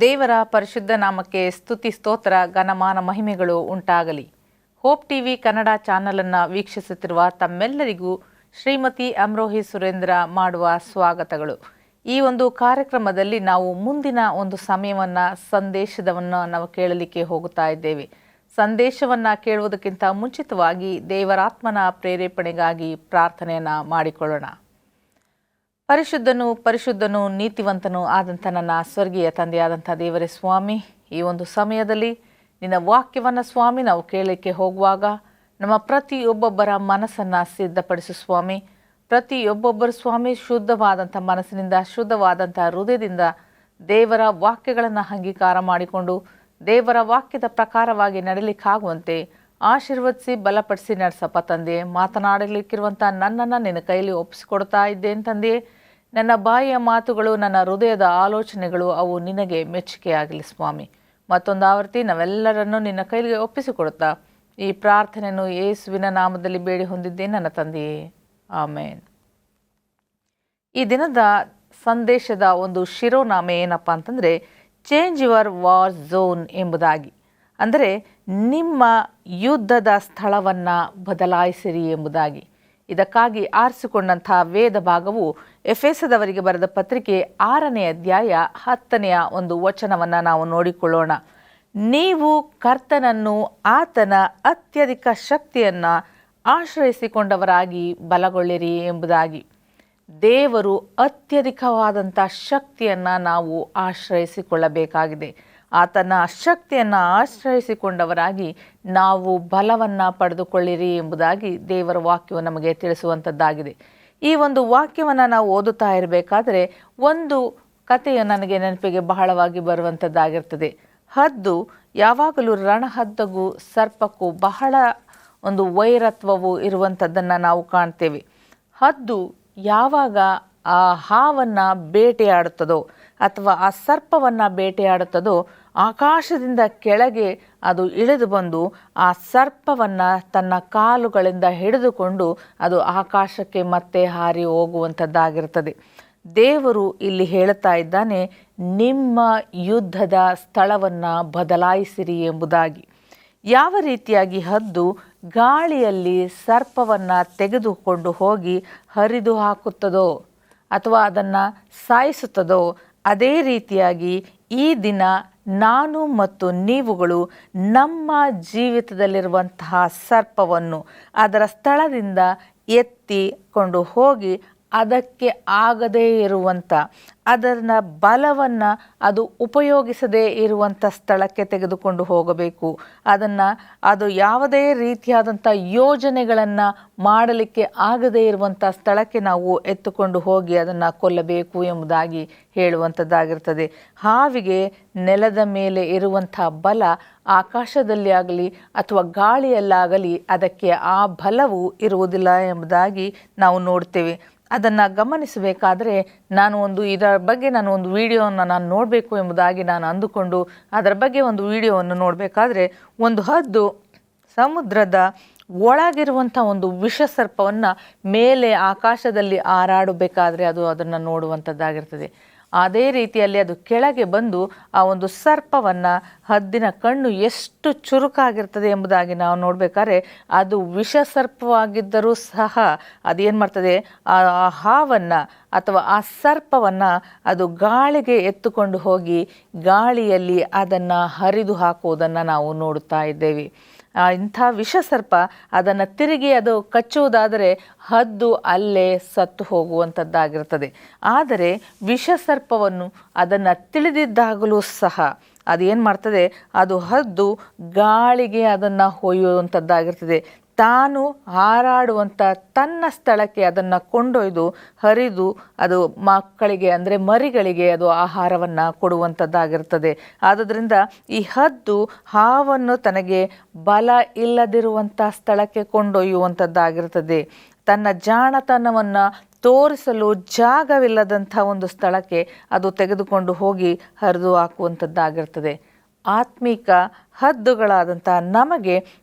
ದೇವರ ಪರಿಶುದ್ಧ ನಾಮಕ್ಕೆ ಸ್ತುತಿ ಸ್ತೋತ್ರ ಘನಮಾನ ಮಹಿಮೆಗಳು ಉಂಟಾಗಲಿ. ಹೋಪ್ ಟಿವಿ ಕನ್ನಡ ಚಾನಲನ್ನು ವೀಕ್ಷಿಸುತ್ತಿರುವ ತಮ್ಮೆಲ್ಲರಿಗೂ ಶ್ರೀಮತಿ ಅಮ್ರೋಹಿ ಸುರೇಂದ್ರ ಮಾಡುವ ಸ್ವಾಗತಗಳು. ಈ ಒಂದು ಕಾರ್ಯಕ್ರಮದಲ್ಲಿ ನಾವು ಮುಂದಿನ ಒಂದು ಸಂದೇಶವನ್ನು ನಾವು ಕೇಳಲಿಕ್ಕೆ ಹೋಗುತ್ತಾ ಇದ್ದೇವೆ. ಸಂದೇಶವನ್ನು ಕೇಳುವುದಕ್ಕಿಂತ ಮುಂಚಿತವಾಗಿ ದೇವರಾತ್ಮನ ಪ್ರೇರೇಪಣೆಗಾಗಿ ಪ್ರಾರ್ಥನೆಯನ್ನು ಮಾಡಿಕೊಳ್ಳೋಣ. ಪರಿಶುದ್ಧನು ನೀತಿವಂತನೂ ಆದಂಥ ನನ್ನ ಸ್ವರ್ಗೀಯ ತಂದೆಯಾದಂಥ ದೇವರೇ ಸ್ವಾಮಿ, ಈ ಒಂದು ಸಮಯದಲ್ಲಿ ನಿನ್ನ ವಾಕ್ಯವನ್ನು ಸ್ವಾಮಿ ನಾವು ಕೇಳಲಿಕ್ಕೆ ಹೋಗುವಾಗ ನಮ್ಮ ಪ್ರತಿಯೊಬ್ಬೊಬ್ಬರ ಮನಸ್ಸನ್ನು ಸಿದ್ಧಪಡಿಸು ಸ್ವಾಮಿ. ಪ್ರತಿಯೊಬ್ಬೊಬ್ಬರು ಸ್ವಾಮಿ ಶುದ್ಧವಾದಂಥ ಮನಸ್ಸಿನಿಂದ, ಶುದ್ಧವಾದಂಥ ಹೃದಯದಿಂದ ದೇವರ ವಾಕ್ಯಗಳನ್ನು ಅಂಗೀಕಾರ ಮಾಡಿಕೊಂಡು ದೇವರ ವಾಕ್ಯದ ಪ್ರಕಾರವಾಗಿ ನಡೀಲಿಕ್ಕಾಗುವಂತೆ ಆಶೀರ್ವದಿಸಿ ಬಲಪಡಿಸಿ ನಡೆಸಪ್ಪ ತಂದೆ. ಮಾತನಾಡಲಿಕ್ಕಿರುವಂಥ ನನ್ನನ್ನು ನಿನ್ನ ಕೈಯಲ್ಲಿ ಒಪ್ಪಿಸಿಕೊಡ್ತಾ ಇದ್ದೇನೆ ತಂದೆ. ನನ್ನ ಬಾಯಿಯ ಮಾತುಗಳು, ನನ್ನ ಹೃದಯದ ಆಲೋಚನೆಗಳು ಅವು ನಿನಗೆ ಮೆಚ್ಚುಗೆಯಾಗಲಿ ಸ್ವಾಮಿ. ಮತ್ತೊಂದು ಆವರ್ತಿ ನಾವೆಲ್ಲರನ್ನೂ ನಿನ್ನ ಕೈಲಿಗೆ ಒಪ್ಪಿಸಿಕೊಡುತ್ತಾ ಈ ಪ್ರಾರ್ಥನೆಯನ್ನು ಯೇಸುವಿನ ನಾಮದಲ್ಲಿ ಬೇಡಿ ಹೊಂದಿದ್ದೇನೆ ನನ್ನ ತಂದೆಯೇ, ಆಮೇನ್. ಈ ದಿನದ ಸಂದೇಶದ ಒಂದು ಶಿರೋನಾಮ ಏನಪ್ಪ ಅಂತಂದರೆ, ಚೇಂಜ್ ಯುವರ್ ವಾರ್ ಝೋನ್ ಎಂಬುದಾಗಿ. ಅಂದರೆ ನಿಮ್ಮ ಯುದ್ಧದ ಸ್ಥಳವನ್ನು ಬದಲಾಯಿಸಿರಿ ಎಂಬುದಾಗಿ. ಇದಕ್ಕಾಗಿ ಆರಿಸಿಕೊಂಡಂಥ ವೇದ ಭಾಗವು ಎಫೆಸದವರಿಗೆ ಬರೆದ ಪತ್ರಿಕೆ 6ನೇ ಅಧ್ಯಾಯ 10ನೇ ಒಂದು ವಚನವನ್ನು ನಾವು ನೋಡಿಕೊಳ್ಳೋಣ. ನೀವು ಕರ್ತನನ್ನು, ಆತನ ಅತ್ಯಧಿಕ ಶಕ್ತಿಯನ್ನು ಆಶ್ರಯಿಸಿಕೊಂಡವರಾಗಿ ಬಲಗೊಳ್ಳಿರಿ ಎಂಬುದಾಗಿ. ದೇವರು ಅತ್ಯಧಿಕವಾದಂಥ ಶಕ್ತಿಯನ್ನು ನಾವು ಆಶ್ರಯಿಸಿಕೊಳ್ಳಬೇಕಾಗಿದೆ. ಆತನ ಶಕ್ತಿಯನ್ನು ಆಶ್ರಯಿಸಿಕೊಂಡವರಾಗಿ ನಾವು ಬಲವನ್ನು ಪಡೆದುಕೊಳ್ಳಿರಿ ಎಂಬುದಾಗಿ ದೇವರ ವಾಕ್ಯವು ನಮಗೆ ತಿಳಿಸುವಂಥದ್ದಾಗಿದೆ. ಈ ಒಂದು ವಾಕ್ಯವನ್ನು ನಾವು ಓದುತ್ತಾ ಇರಬೇಕಾದರೆ ಒಂದು ಕಥೆಯು ನನಗೆ ನೆನಪಿಗೆ ಬಹಳವಾಗಿ ಬರುವಂಥದ್ದಾಗಿರ್ತದೆ. ಹದ್ದು ಯಾವಾಗಲೂ ರಣಹದ್ದಗೂ ಸರ್ಪಕ್ಕೂ ಬಹಳ ಒಂದು ವೈರತ್ವವು ಇರುವಂಥದ್ದನ್ನು ನಾವು ಕಾಣ್ತೇವೆ. ಹದ್ದು ಯಾವಾಗ ಆ ಹಾವನ್ನು ಬೇಟೆಯಾಡುತ್ತದೋ ಅಥವಾ ಆ ಸರ್ಪವನ್ನು ಬೇಟೆಯಾಡುತ್ತದೋ, ಆಕಾಶದಿಂದ ಕೆಳಗೆ ಅದು ಇಳಿದು ಬಂದು ಆ ಸರ್ಪವನ್ನು ತನ್ನ ಕಾಲುಗಳಿಂದ ಹಿಡಿದುಕೊಂಡು ಅದು ಆಕಾಶಕ್ಕೆ ಮತ್ತೆ ಹಾರಿ ಹೋಗುವಂಥದ್ದಾಗಿರ್ತದೆ. ದೇವರು ಇಲ್ಲಿ ಹೇಳುತ್ತಾ ಇದ್ದಾನೆ, ನಿಮ್ಮ ಯುದ್ಧದ ಸ್ಥಳವನ್ನು ಬದಲಾಯಿಸಿರಿ ಎಂಬುದಾಗಿ. ಯಾವ ರೀತಿಯಾಗಿ ಹದ್ದು ಗಾಳಿಯಲ್ಲಿ ಸರ್ಪವನ್ನು ತೆಗೆದುಕೊಂಡು ಹೋಗಿ ಹರಿದು ಹಾಕುತ್ತದೋ ಅಥವಾ ಅದನ್ನು ಸಾಯಿಸುತ್ತದೋ, ಅದೇ ರೀತಿಯಾಗಿ ಈ ದಿನ ನಾನು ಮತ್ತು ನೀವುಗಳು ನಮ್ಮ ಜೀವಿತದಲ್ಲಿರುವಂತಹ ಸರ್ಪವನ್ನು ಅದರ ಸ್ಥಳದಿಂದ ಎತ್ತಿಕೊಂಡು ಹೋಗಿ ಅದಕ್ಕೆ ಆಗದೇ ಇರುವಂಥ, ಅದರ ಬಲವನ್ನು ಅದು ಉಪಯೋಗಿಸದೇ ಇರುವಂಥ ಸ್ಥಳಕ್ಕೆ ತೆಗೆದುಕೊಂಡು ಹೋಗಬೇಕು. ಅದು ಯಾವುದೇ ರೀತಿಯಾದಂಥ ಯೋಜನೆಗಳನ್ನು ಮಾಡಲಿಕ್ಕೆ ಆಗದೇ ಇರುವಂಥ ಸ್ಥಳಕ್ಕೆ ನಾವು ಎತ್ತುಕೊಂಡು ಹೋಗಿ ಅದನ್ನು ಕೊಲ್ಲಬೇಕು ಎಂಬುದಾಗಿ ಹೇಳುವಂಥದ್ದಾಗಿರ್ತದೆ. ಹಾವಿಗೆ ನೆಲದ ಮೇಲೆ ಇರುವಂಥ ಬಲ ಆಕಾಶದಲ್ಲಿ ಆಗಲಿ ಅಥವಾ ಗಾಳಿಯಲ್ಲಾಗಲಿ ಅದಕ್ಕೆ ಆ ಬಲವು ಇರುವುದಿಲ್ಲ ಎಂಬುದಾಗಿ ನಾವು ನೋಡ್ತೇವೆ. ಅದನ್ನು ಗಮನಿಸಬೇಕಾದರೆ ಇದರ ಬಗ್ಗೆ ಒಂದು ವಿಡಿಯೋವನ್ನು ನಾನು ನೋಡಬೇಕು ಎಂಬುದಾಗಿ ನಾನು ಅಂದುಕೊಂಡು ಅದರ ಬಗ್ಗೆ ಒಂದು ವಿಡಿಯೋವನ್ನು ನೋಡಬೇಕಾದ್ರೆ, ಒಂದು ಹದ್ದು ಸಮುದ್ರದ ಒಳಗಿರುವಂಥ ಒಂದು ವಿಷಸರ್ಪವನ್ನು ಮೇಲೆ ಆಕಾಶದಲ್ಲಿ ಹಾರಾಡಬೇಕಾದ್ರೆ ಅದನ್ನು ನೋಡುವಂಥದ್ದಾಗಿರ್ತದೆ. ಅದೇ ರೀತಿಯಲ್ಲಿ ಅದು ಕೆಳಗೆ ಬಂದು ಆ ಒಂದು ಸರ್ಪವನ್ನು, ಹದ್ದಿನ ಕಣ್ಣು ಎಷ್ಟು ಚುರುಕಾಗಿರ್ತದೆ ಎಂಬುದಾಗಿ ನಾವು ನೋಡಬೇಕಾದ್ರೆ, ಅದು ವಿಷಸರ್ಪವಾಗಿದ್ದರೂ ಸಹ ಅದೇನು ಮಾಡ್ತದೆ, ಆ ಹಾವನ್ನು ಅಥವಾ ಆ ಸರ್ಪವನ್ನು ಅದು ಗಾಳಿಗೆ ಎತ್ತುಕೊಂಡು ಹೋಗಿ ಗಾಳಿಯಲ್ಲಿ ಅದನ್ನು ಹರಿದು ಹಾಕುವುದನ್ನು ನಾವು ನೋಡುತ್ತಾ ಇದ್ದೇವೆ. ಇಂಥ ವಿಷಸರ್ಪ ಅದನ್ನು ತಿರುಗಿ ಅದು ಕಚ್ಚುವುದಾದರೆ ಹದ್ದು ಅಲ್ಲೇ ಸತ್ತು ಹೋಗುವಂಥದ್ದಾಗಿರ್ತದೆ. ಆದರೆ ವಿಷಸರ್ಪವನ್ನು ಅದನ್ನು ತಿಳಿದಿದ್ದಾಗಲೂ ಸಹ ಅದೇನು ಮಾಡ್ತದೆ, ಅದು ಹದ್ದು ಗಾಳಿಗೆ ಅದನ್ನು ಒಯ್ಯುವಂಥದ್ದಾಗಿರ್ತದೆ. ತಾನು ಹಾರಾಡುವಂಥ ತನ್ನ ಸ್ಥಳಕ್ಕೆ ಅದನ್ನು ಕೊಂಡೊಯ್ದು ಹರಿದು ಅದು ಮಕ್ಕಳಿಗೆ ಅಂದರೆ ಮರಿಗಳಿಗೆ ಅದು ಆಹಾರವನ್ನು ಕೊಡುವಂಥದ್ದಾಗಿರ್ತದೆ. ಆದ್ದರಿಂದ ಈ ಹದ್ದು ಹಾವನ್ನು ತನಗೆ ಬಲ ಇಲ್ಲದಿರುವಂಥ ಸ್ಥಳಕ್ಕೆ ಕೊಂಡೊಯ್ಯುವಂಥದ್ದಾಗಿರ್ತದೆ. ತನ್ನ ಜಾಣತನವನ್ನು ತೋರಿಸಲು ಜಾಗವಿಲ್ಲದಂಥ ಒಂದು ಸ್ಥಳಕ್ಕೆ ಅದು ತೆಗೆದುಕೊಂಡು ಹೋಗಿ ಹರಿದು ಹಾಕುವಂಥದ್ದಾಗಿರ್ತದೆ. ಆತ್ಮಿಕ ಹದ್ದುಗಳಾದಂಥ ನಮಗೆ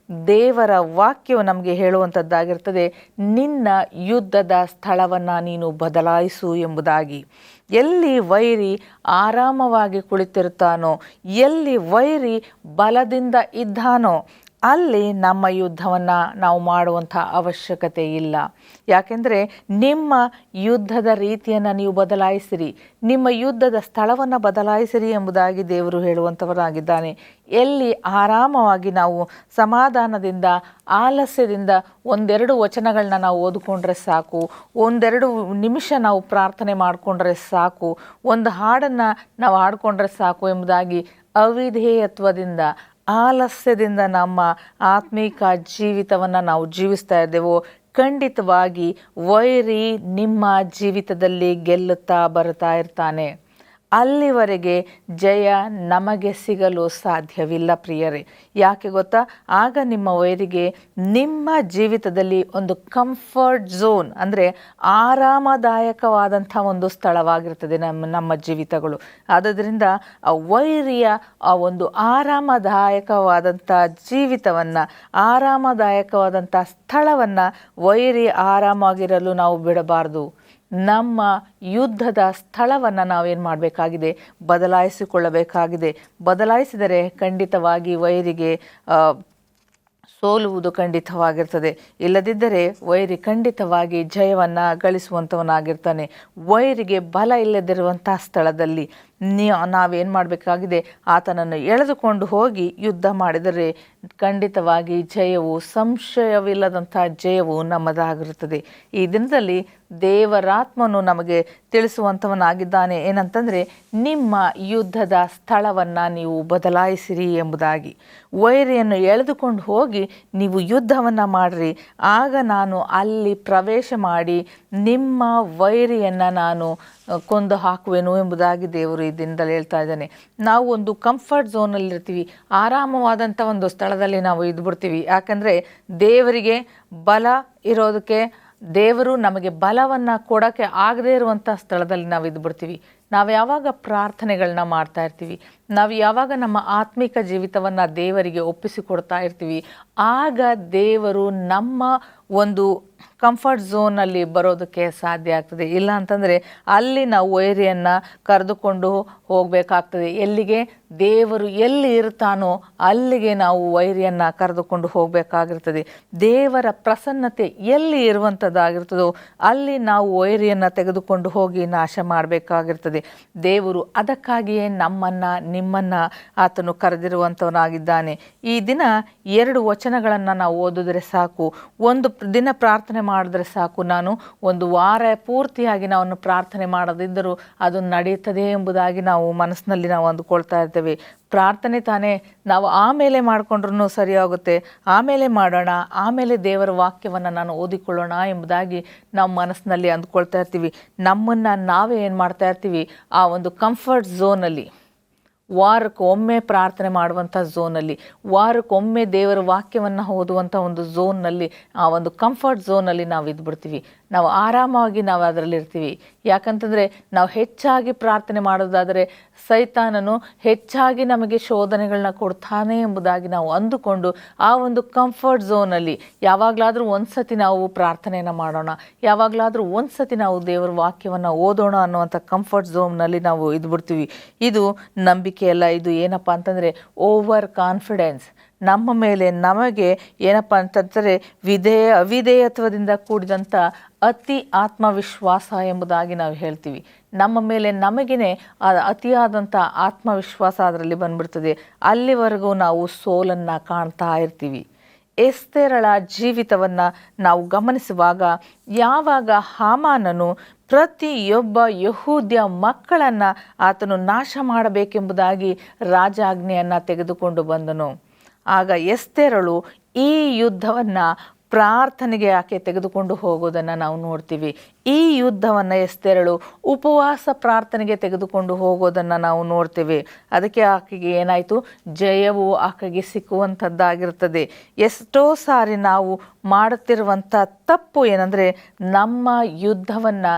ದೇವರ ವಾಕ್ಯವು ನಮಗೆ ಹೇಳುವಂಥದ್ದಾಗಿರ್ತದೆ, ನಿನ್ನ ಯುದ್ಧದ ಸ್ಥಳವನ್ನು ನೀನು ಬದಲಾಯಿಸು ಎಂಬುದಾಗಿ. ಎಲ್ಲಿ ವೈರಿ ಆರಾಮವಾಗಿ ಕುಳಿತಿರ್ತಾನೋ, ಎಲ್ಲಿ ವೈರಿ ಬಲದಿಂದ ಇದ್ದಾನೋ, ಅಲ್ಲಿ ನಮ್ಮ ಯುದ್ಧವನ್ನು ನಾವು ಮಾಡುವಂಥ ಅವಶ್ಯಕತೆ ಇಲ್ಲ. ಯಾಕೆಂದರೆ ನಿಮ್ಮ ಯುದ್ಧದ ರೀತಿಯನ್ನು ನೀವು ಬದಲಾಯಿಸಿರಿ, ನಿಮ್ಮ ಯುದ್ಧದ ಸ್ಥಳವನ್ನು ಬದಲಾಯಿಸಿರಿ ಎಂಬುದಾಗಿ ದೇವರು ಹೇಳುವಂಥವರಾಗಿದ್ದಾನೆ. ಎಲ್ಲಿ ಆರಾಮವಾಗಿ ನಾವು ಸಮಾಧಾನದಿಂದ, ಆಲಸ್ಯದಿಂದ ಒಂದೆರಡು ವಚನಗಳನ್ನ ನಾವು ಓದಿಕೊಂಡ್ರೆ ಸಾಕು, ಒಂದೆರಡು ನಿಮಿಷ ನಾವು ಪ್ರಾರ್ಥನೆ ಮಾಡಿಕೊಂಡ್ರೆ ಸಾಕು, ಒಂದು ಹಾಡನ್ನು ನಾವು ಹಾಡಿಕೊಂಡ್ರೆ ಸಾಕು ಎಂಬುದಾಗಿ ಅವಿಧೇಯತ್ವದಿಂದ, ಆಲಸ್ಯದಿಂದ ನಮ್ಮ ಆತ್ಮಿಕ ಜೀವಿತವನ್ನು ನಾವು ಜೀವಿಸ್ತಾ ಇದ್ದೇವೋ, ಖಂಡಿತವಾಗಿ ವೈರಿ ನಿಮ್ಮ ಜೀವಿತದಲ್ಲಿ ಗೆಲ್ಲುತ್ತಾ ಬರ್ತಾ ಇರ್ತಾನೆ. ಅಲ್ಲಿವರೆಗೆ ಜಯ ನಮಗೆ ಸಿಗಲು ಸಾಧ್ಯವಿಲ್ಲ ಪ್ರಿಯರೇ. ಯಾಕೆ ಗೊತ್ತಾ? ಆಗ ನಿಮ್ಮ ವೈರಿಗೆ ನಿಮ್ಮ ಜೀವಿತದಲ್ಲಿ ಒಂದು ಕಂಫರ್ಟ್ ಝೋನ್, ಅಂದರೆ ಆರಾಮದಾಯಕವಾದಂಥ ಒಂದು ಸ್ಥಳವಾಗಿರ್ತದೆ ನಮ್ಮ ಜೀವಿತಗಳು. ಆದ್ದರಿಂದ ಆ ವೈರಿಯ ಆ ಒಂದು ಆರಾಮದಾಯಕವಾದಂಥ ಜೀವಿತವನ್ನು, ಆರಾಮದಾಯಕವಾದಂಥ ಸ್ಥಳವನ್ನು ವೈರಿ ಆರಾಮಾಗಿರಲು ನಾವು ಬಿಡಬಾರ್ದು. ನಮ್ಮ ಯುದ್ಧದ ಸ್ಥಳವನ್ನು ನಾವೇನು ಮಾಡಬೇಕಾಗಿದೆ? ಬದಲಾಯಿಸಿಕೊಳ್ಳಬೇಕಾಗಿದೆ. ಬದಲಾಯಿಸಿದರೆ ಖಂಡಿತವಾಗಿ ವೈರಿಗೆ ಸೋಲುವುದು ಖಂಡಿತವಾಗಿರ್ತದೆ. ಇಲ್ಲದಿದ್ದರೆ ವೈರಿ ಖಂಡಿತವಾಗಿ ಜಯವನ್ನು ಗಳಿಸುವಂಥವನಾಗಿರ್ತಾನೆ. ವೈರಿಗೆ ಬಲ ಇಲ್ಲದಿರುವಂಥ ಸ್ಥಳದಲ್ಲಿ ನಾವೇನು ಮಾಡಬೇಕಾಗಿದೆ? ಆತನನ್ನು ಎಳೆದುಕೊಂಡು ಹೋಗಿ ಯುದ್ಧ ಮಾಡಿದರೆ ಖಂಡಿತವಾಗಿ ಜಯವು, ಸಂಶಯವಿಲ್ಲದಂಥ ಜಯವು ನಮ್ಮದಾಗಿರುತ್ತದೆ. ಈ ದಿನದಲ್ಲಿ ದೇವರಾತ್ಮನು ನಮಗೆ ತಿಳಿಸುವಂಥವನಾಗಿದ್ದಾನೆ. ಏನಂತಂದರೆ, ನಿಮ್ಮ ಯುದ್ಧದ ಸ್ಥಳವನ್ನು ನೀವು ಬದಲಾಯಿಸಿರಿ ಎಂಬುದಾಗಿ. ವೈರಿಯನ್ನು ಎಳೆದುಕೊಂಡು ಹೋಗಿ ನೀವು ಯುದ್ಧವನ್ನು ಮಾಡಿರಿ, ಆಗ ನಾನು ಅಲ್ಲಿ ಪ್ರವೇಶ ಮಾಡಿ ನಿಮ್ಮ ವೈರಿಯನ್ನು ನಾನು ಕೊಂದು ಹಾಕುವೆನು ಎಂಬುದಾಗಿ ದೇವರು ಈ ದಿನದಲ್ಲಿ ಹೇಳ್ತಾ ಇದ್ದಾನೆ. ನಾವು ಒಂದು ಕಂಫರ್ಟ್ ಝೋನಲ್ಲಿರ್ತೀವಿ, ಆರಾಮವಾದಂಥ ಒಂದು ಸ್ಥಳದಲ್ಲಿ ನಾವು ಇದ್ಬಿಡ್ತೀವಿ. ಯಾಕಂದರೆ ದೇವರಿಗೆ ಬಲ ಇರೋದಕ್ಕೆ, ದೇವರು ನಮಗೆ ಬಲವನ್ನು ಕೊಡೋಕ್ಕೆ ಆಗದೇ ಇರುವಂಥ ಸ್ಥಳದಲ್ಲಿ ನಾವು ಇದ್ಬಿಡ್ತೀವಿ. ನಾವು ಯಾವಾಗ ಪ್ರಾರ್ಥನೆಗಳನ್ನ ಮಾಡ್ತಾ ಇರ್ತೀವಿ, ನಾವು ಯಾವಾಗ ನಮ್ಮ ಆತ್ಮಿಕ ಜೀವಿತವನ್ನು ದೇವರಿಗೆ ಒಪ್ಪಿಸಿಕೊಡ್ತಾ ಇರ್ತೀವಿ, ಆಗ ದೇವರು ನಮ್ಮ ಒಂದು ಕಂಫರ್ಟ್ ಝೋನಲ್ಲಿ ಬರೋದಕ್ಕೆ ಸಾಧ್ಯ ಆಗ್ತದೆ. ಇಲ್ಲ ಅಂತಂದರೆ ಅಲ್ಲಿ ನಾವು ವೈರಿಯನ್ನು ಕರೆದುಕೊಂಡು ಹೋಗಬೇಕಾಗ್ತದೆ. ಎಲ್ಲಿಗೆ? ದೇವರು ಎಲ್ಲಿ ಇರ್ತಾನೋ ಅಲ್ಲಿಗೆ ನಾವು ವೈರಿಯನ್ನು ಕರೆದುಕೊಂಡು ಹೋಗಬೇಕಾಗಿರ್ತದೆ. ದೇವರ ಪ್ರಸನ್ನತೆ ಎಲ್ಲಿ ಇರುವಂಥದ್ದಾಗಿರ್ತದೋ ಅಲ್ಲಿ ನಾವು ವೈರಿಯನ್ನು ತೆಗೆದುಕೊಂಡು ಹೋಗಿ ನಾಶ ಮಾಡಬೇಕಾಗಿರ್ತದೆ. ದೇವರು ಅದಕ್ಕಾಗಿಯೇ ನಿಮ್ಮನ್ನು ಆತನು ಕರೆದಿರುವಂಥವನಾಗಿದ್ದಾನೆ. ಈ ದಿನ 2 ವಚನಗಳನ್ನು ನಾವು ಓದಿದ್ರೆ ಸಾಕು, ಒಂದು ದಿನ ಪ್ರಾರ್ಥನೆ ಮಾಡಿದ್ರೆ ಸಾಕು. ನಾನು ಒಂದು ವಾರ ಪೂರ್ತಿಯಾಗಿ ನಾವು ಪ್ರಾರ್ಥನೆ ಮಾಡದಿದ್ದರೂ ಅದು ನಡೆಯುತ್ತದೆ ಎಂಬುದಾಗಿ ನಾವು ಮನಸ್ಸಿನಲ್ಲಿ ನಾವು ಅಂದುಕೊಳ್ತಾ ಇರ್ತೇವೆ. ಪ್ರಾರ್ಥನೆ ತಾನೇ, ನಾವು ಆಮೇಲೆ ಮಾಡಿಕೊಂಡ್ರೂ ಸರಿಯಾಗುತ್ತೆ, ಆಮೇಲೆ ಮಾಡೋಣ, ಆಮೇಲೆ ದೇವರ ವಾಕ್ಯವನ್ನು ನಾನು ಓದಿಕೊಳ್ಳೋಣ ಎಂಬುದಾಗಿ ನಾವು ಮನಸ್ಸಿನಲ್ಲಿ ಅಂದ್ಕೊಳ್ತಾ ಇರ್ತೀವಿ. ನಮ್ಮನ್ನು ನಾವೇ ಏನು ಮಾಡ್ತಾ ಇರ್ತೀವಿ? ಆ ಒಂದು ಕಂಫರ್ಟ್ ಝೋನಲ್ಲಿ, ವಾರಕ್ಕೊಮ್ಮೆ ಪ್ರಾರ್ಥನೆ ಮಾಡುವಂಥ ಝೋನಲ್ಲಿ, ವಾರಕ್ಕೊಮ್ಮೆ ದೇವರ ವಾಕ್ಯವನ್ನು ಓದುವಂಥ ಒಂದು ಝೋನ್ನಲ್ಲಿ, ಆ ಒಂದು ಕಂಫರ್ಟ್ ಝೋನಲ್ಲಿ ನಾವು ಇದ್ಬಿಡ್ತೀವಿ. ನಾವು ಆರಾಮಾಗಿ ನಾವು ಅದರಲ್ಲಿರ್ತೀವಿ. ಯಾಕಂತಂದರೆ ನಾವು ಹೆಚ್ಚಾಗಿ ಪ್ರಾರ್ಥನೆ ಮಾಡೋದಾದರೆ ಸೈತಾನನು ಹೆಚ್ಚಾಗಿ ನಮಗೆ ಶೋಧನೆಗಳನ್ನ ಕೊಡ್ತಾನೆ ಎಂಬುದಾಗಿ ನಾವು ಅಂದುಕೊಂಡು ಆ ಒಂದು ಕಂಫರ್ಟ್ ಝೋನಲ್ಲಿ ಯಾವಾಗಲಾದರೂ ಒಂದು ಸತಿ ನಾವು ಪ್ರಾರ್ಥನೆಯನ್ನು ಮಾಡೋಣ, ಯಾವಾಗಲಾದರೂ ಒಂದು ಸತಿ ನಾವು ದೇವರ ವಾಕ್ಯವನ್ನು ಓದೋಣ ಅನ್ನುವಂಥ ಕಂಫರ್ಟ್ ಝೋನ್ನಲ್ಲಿ ನಾವು ಇದ್ಬಿಡ್ತೀವಿ. ಇದು ನಂಬಿಕೆಯಲ್ಲ. ಇದು ಏನಪ್ಪ ಅಂತಂದರೆ ಓವರ್ ಕಾನ್ಫಿಡೆನ್ಸ್. ನಮ್ಮ ಮೇಲೆ ನಮಗೆ ಏನಪ್ಪ ಅಂತಂದರೆ ಅವಿಧೇಯತ್ವದಿಂದ ಕೂಡಿದಂಥ ಅತಿ ಆತ್ಮವಿಶ್ವಾಸ ಎಂಬುದಾಗಿ ನಾವು ಹೇಳ್ತೀವಿ. ನಮ್ಮ ಮೇಲೆ ನಮಗೇ ಅತಿಯಾದಂಥ ಆತ್ಮವಿಶ್ವಾಸ ಅದರಲ್ಲಿ ಬಂದ್ಬಿಡ್ತದೆ. ಅಲ್ಲಿವರೆಗೂ ನಾವು ಸೋಲನ್ನು ಕಾಣ್ತಾ ಇರ್ತೀವಿ. ಎಸ್ತೇರಳ ಜೀವಿತವನ್ನು ನಾವು ಗಮನಿಸುವಾಗ, ಯಾವಾಗ ಹಾಮಾನನು ಪ್ರತಿಯೊಬ್ಬ ಯಹೂದ್ಯ ಮಕ್ಕಳನ್ನು ಆತನು ನಾಶ ಮಾಡಬೇಕೆಂಬುದಾಗಿ ರಾಜಾಜ್ಞೆಯನ್ನು ತೆಗೆದುಕೊಂಡು ಬಂದನು, ಆಗ ಎಸ್ತೇರಳು ಈ ಯುದ್ಧವನ್ನು ಪ್ರಾರ್ಥನೆಗೆ ಆಕೆ ತೆಗೆದುಕೊಂಡು ಹೋಗೋದನ್ನು ನಾವು ನೋಡ್ತೀವಿ. ಈ ಯುದ್ಧವನ್ನು ಎಸ್ತೇರಳು ಉಪವಾಸ ಪ್ರಾರ್ಥನೆಗೆ ತೆಗೆದುಕೊಂಡು ಹೋಗೋದನ್ನು ನಾವು ನೋಡ್ತೀವಿ. ಅದಕ್ಕೆ ಆಕೆಗೆ ಏನಾಯಿತು, ಜಯವು ಆಕೆಗೆ ಸಿಕ್ಕುವಂಥದ್ದಾಗಿರ್ತದೆ. ಎಷ್ಟೋ ಸಾರಿ ನಾವು ಮಾಡುತ್ತಿರುವಂಥ ತಪ್ಪು ಏನಂದರೆ, ನಮ್ಮ ಯುದ್ಧವನ್ನು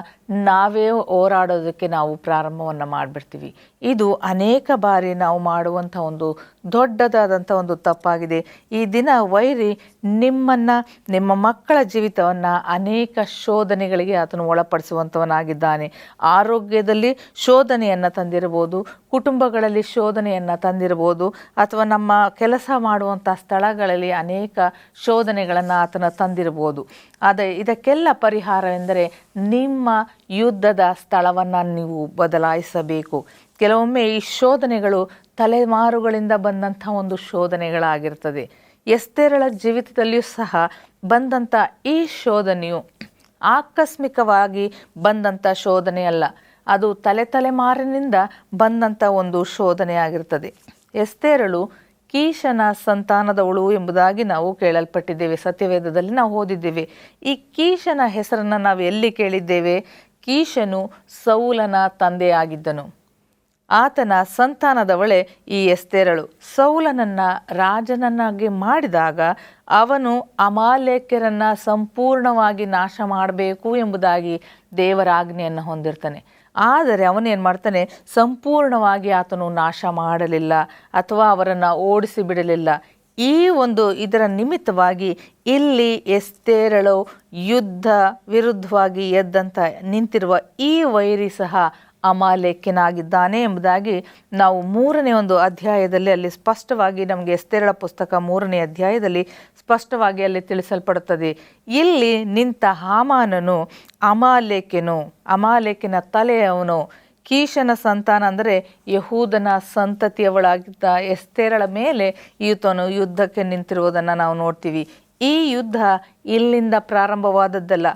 ನಾವೇ ಹೋರಾಡೋದಕ್ಕೆ ನಾವು ಪ್ರಾರಂಭವನ್ನು ಮಾಡಿಬಿಡ್ತೀವಿ. ಇದು ಅನೇಕ ಬಾರಿ ನಾವು ಮಾಡುವಂಥ ಒಂದು ದೊಡ್ಡದಾದಂಥ ಒಂದು ತಪ್ಪಾಗಿದೆ. ಈ ದಿನ ವೈರಿ ನಿಮ್ಮನ್ನು, ನಿಮ್ಮ ಮಕ್ಕಳ ಜೀವಿತವನ್ನು ಅನೇಕ ಶೋಧನೆಗಳಿಗೆ ಆತನು ಒಳಪಡಿಸುವಂಥವನಾಗಿದ್ದಾನೆ. ಆರೋಗ್ಯದಲ್ಲಿ ಶೋಧನೆಯನ್ನು ತಂದಿರಬಹುದು, ಕುಟುಂಬಗಳಲ್ಲಿ ಶೋಧನೆಯನ್ನು ತಂದಿರಬಹುದು, ಅಥವಾ ನಮ್ಮ ಕೆಲಸ ಮಾಡುವಂಥ ಸ್ಥಳಗಳಲ್ಲಿ ಅನೇಕ ಶೋಧನೆಗಳನ್ನು ಆತನ ತಂದಿರಬಹುದು. ಆದರೆ ಇದಕ್ಕೆಲ್ಲ ಪರಿಹಾರ ಎಂದರೆ ನಿಮ್ಮ ಯುದ್ಧದ ಸ್ಥಳವನ್ನು ನೀವು ಬದಲಾಯಿಸಬೇಕು. ಕೆಲವೊಮ್ಮೆ ಈ ಶೋಧನೆಗಳು ತಲೆಮಾರುಗಳಿಂದ ಬಂದಂಥ ಒಂದು ಶೋಧನೆಗಳಾಗಿರ್ತದೆ. ಎಸ್ತೇರಳ ಜೀವಿತದಲ್ಲಿಯೂ ಸಹ ಬಂದಂಥ ಈ ಶೋಧನೆಯು ಆಕಸ್ಮಿಕವಾಗಿ ಬಂದಂಥ ಶೋಧನೆ ಅಲ್ಲ, ಅದು ತಲೆಮಾರಿನಿಂದ ಬಂದಂಥ ಒಂದು ಶೋಧನೆ ಆಗಿರ್ತದೆ. ಎಸ್ತೇರಳು ಕೀಷನ ಸಂತಾನದವಳು ಎಂಬುದಾಗಿ ನಾವು ಕೇಳಲ್ಪಟ್ಟಿದ್ದೇವೆ. ಸತ್ಯವೇದದಲ್ಲಿ ನಾವು ಓದಿದ್ದೇವೆ. ಈ ಕೀಷನ ಹೆಸರನ್ನು ನಾವು ಎಲ್ಲಿ ಕೇಳಿದ್ದೇವೆ? ಕೀಷನು ಸೌಲನ ತಂದೆಯಾಗಿದ್ದನು. ಆತನ ಸಂತಾನದವಳೆ ಈ ಎಸ್ತೇರಳು. ಸೌಲನನ್ನು ರಾಜನನ್ನಾಗಿ ಮಾಡಿದಾಗ ಅವನು ಅಮಾಲೇಕ್ಯರನ್ನು ಸಂಪೂರ್ಣವಾಗಿ ನಾಶ ಮಾಡಬೇಕು ಎಂಬುದಾಗಿ ದೇವರ ಆಜ್ಞೆಯನ್ನು ಹೊಂದಿರ್ತಾನೆ. ಆದರೆ ಅವನೇನು ಮಾಡ್ತಾನೆ, ಸಂಪೂರ್ಣವಾಗಿ ಆತನು ನಾಶ ಮಾಡಲಿಲ್ಲ ಅಥವಾ ಅವರನ್ನು ಓಡಿಸಿ ಬಿಡಲಿಲ್ಲ. ಇದರ ನಿಮಿತ್ತವಾಗಿ ಇಲ್ಲಿ ಎಸ್ತೇರಳು ಯುದ್ಧ ವಿರುದ್ಧವಾಗಿ ಎದ್ದಂತ ನಿಂತಿರುವ ಈ ವೈರಿ ಸಹ ಅಮಾಲೇಕ್ಯನಾಗಿದ್ದಾನೆ ಎಂಬುದಾಗಿ ನಾವು 3ನೇ ಒಂದು ಅಧ್ಯಾಯದಲ್ಲಿ ಅಲ್ಲಿ ಸ್ಪಷ್ಟವಾಗಿ ನಮಗೆ ಎಸ್ತೇರಳ ಪುಸ್ತಕ 3ನೇ ಅಧ್ಯಾಯದಲ್ಲಿ ಸ್ಪಷ್ಟವಾಗಿ ಅಲ್ಲಿ ತಿಳಿಸಲ್ಪಡುತ್ತದೆ. ಇಲ್ಲಿ ನಿಂತ ಹಾಮಾನನು ಅಮಾಲೇಕ್ಯನ ತಲೆಯವನು. ಕೀಷನ ಸಂತಾನ ಅಂದರೆ ಯಹೂದನ ಸಂತತಿಯವಳಾಗಿದ್ದ ಎಸ್ತೇರಳ ಮೇಲೆ ಈತನು ಯುದ್ಧಕ್ಕೆ ನಿಂತಿರುವುದನ್ನು ನಾವು ನೋಡ್ತೀವಿ. ಈ ಯುದ್ಧ ಇಲ್ಲಿಂದ ಪ್ರಾರಂಭವಾದದ್ದಲ್ಲ,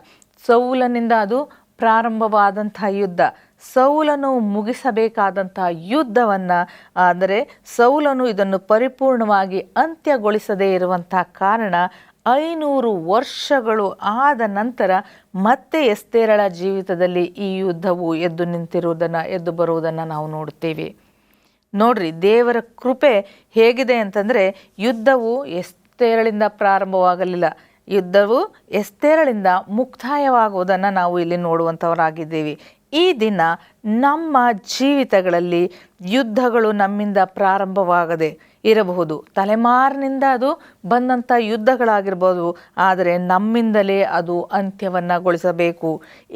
ಸೌಲನಿಂದ ಅದು ಪ್ರಾರಂಭವಾದಂಥ ಯುದ್ಧ. ಸೌಲನು ಮುಗಿಸಬೇಕಾದಂಥ ಯುದ್ಧವನ್ನು, ಅಂದರೆ ಸೌಲನು ಇದನ್ನು ಪರಿಪೂರ್ಣವಾಗಿ ಅಂತ್ಯಗೊಳಿಸದೇ ಇರುವಂಥ ಕಾರಣ 500 ವರ್ಷಗಳು ಆದ ನಂತರ ಮತ್ತೆ ಎಸ್ತೇರಳ ಜೀವಿತದಲ್ಲಿ ಈ ಯುದ್ಧವು ಎದ್ದು ಬರುವುದನ್ನು ನಾವು ನೋಡುತ್ತೇವೆ. ನೋಡ್ರಿ, ದೇವರ ಕೃಪೆ ಹೇಗಿದೆ ಅಂತಂದರೆ, ಯುದ್ಧವು ಎಸ್ತೇರಳಿಂದ ಪ್ರಾರಂಭವಾಗಲಿಲ್ಲ, ಯುದ್ಧವು ಎಸ್ತೇರಳಿಂದ ಮುಕ್ತಾಯವಾಗುವುದನ್ನು ನಾವು ಇಲ್ಲಿ ನೋಡುವಂಥವರಾಗಿದ್ದೇವೆ. ಈ ದಿನ ನಮ್ಮ ಜೀವಿತಗಳಲ್ಲಿ ಯುದ್ಧಗಳು ನಮ್ಮಿಂದ ಪ್ರಾರಂಭವಾಗದೆ ಇರಬಹುದು, ತಲೆಮಾರಿನಿಂದ ಅದು ಬಂದಂಥ ಯುದ್ಧಗಳಾಗಿರ್ಬೋದು, ಆದರೆ ನಮ್ಮಿಂದಲೇ ಅದು ಅಂತ್ಯವನ್ನಗೊಳಿಸಬೇಕು.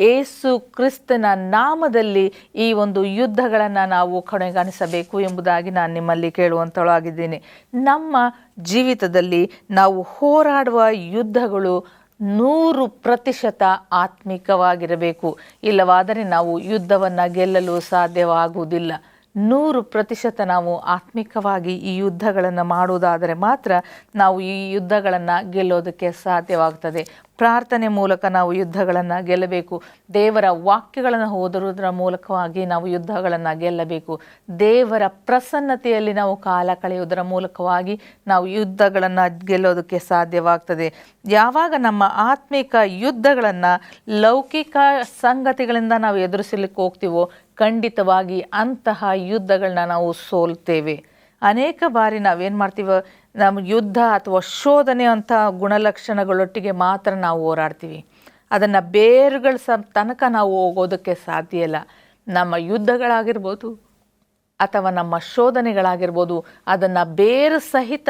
ಯೇಸು ಕ್ರಿಸ್ತನ ನಾಮದಲ್ಲಿ ಈ ಒಂದು ಯುದ್ಧಗಳನ್ನು ನಾವು ಕೊನೆಗಾಣಿಸಬೇಕು ಎಂಬುದಾಗಿ ನಾನು ನಿಮ್ಮಲ್ಲಿ ಕೇಳುವಂಥಳಾಗಿದ್ದೇನೆ. ನಮ್ಮ ಜೀವಿತದಲ್ಲಿ ನಾವು ಹೋರಾಡುವ ಯುದ್ಧಗಳು 100% ಆತ್ಮಿಕವಾಗಿರಬೇಕು. ಇಲ್ಲವಾದರೆ ನಾವು ಯುದ್ಧವನ್ನು ಗೆಲ್ಲಲು ಸಾಧ್ಯವಾಗುವುದಿಲ್ಲ. 100% ನಾವು ಆತ್ಮಿಕವಾಗಿ ಈ ಯುದ್ಧಗಳನ್ನು ಮಾಡುವುದಾದರೆ ಮಾತ್ರ ನಾವು ಈ ಯುದ್ಧಗಳನ್ನು ಗೆಲ್ಲೋದಕ್ಕೆ ಸಾಧ್ಯವಾಗ್ತದೆ. ಪ್ರಾರ್ಥನೆ ಮೂಲಕ ನಾವು ಯುದ್ಧಗಳನ್ನು ಗೆಲ್ಲಬೇಕು. ದೇವರ ವಾಕ್ಯಗಳನ್ನು ಓದುವುದರ ಮೂಲಕವಾಗಿ ನಾವು ಯುದ್ಧಗಳನ್ನು ಗೆಲ್ಲಬೇಕು. ದೇವರ ಪ್ರಸನ್ನತೆಯಲ್ಲಿ ನಾವು ಕಾಲ ಕಳೆಯುವುದರ ಮೂಲಕವಾಗಿ ನಾವು ಯುದ್ಧಗಳನ್ನು ಗೆಲ್ಲೋದಕ್ಕೆ ಸಾಧ್ಯವಾಗ್ತದೆ. ಯಾವಾಗ ನಮ್ಮ ಆತ್ಮಿಕ ಯುದ್ಧಗಳನ್ನು ಲೌಕಿಕ ಸಂಗತಿಗಳಿಂದ ನಾವು ಎದುರಿಸಲಿಕ್ಕೆ ಹೋಗ್ತೀವೋ, ಖಂಡಿತವಾಗಿ ಅಂತಹ ಯುದ್ಧಗಳನ್ನ ನಾವು ಸೋಲ್ತೇವೆ. ಅನೇಕ ಬಾರಿ ನಾವೇನು ಮಾಡ್ತೀವೋ, ನಮ್ಮ ಯುದ್ಧ ಅಥವಾ ಶೋಧನೆ ಅಂತ ಗುಣಲಕ್ಷಣಗಳೊಟ್ಟಿಗೆ ಮಾತ್ರ ನಾವು ಹೋರಾಡ್ತೀವಿ. ಅದನ್ನು ಬೇರುಗಳ ತನಕ ನಾವು ಹೋಗೋದಕ್ಕೆ ಸಾಧ್ಯ ಇಲ್ಲ. ನಮ್ಮ ಯುದ್ಧಗಳಾಗಿರ್ಬೋದು ಅಥವಾ ನಮ್ಮ ಶೋಧನೆಗಳಾಗಿರ್ಬೋದು, ಅದನ್ನು ಬೇರು ಸಹಿತ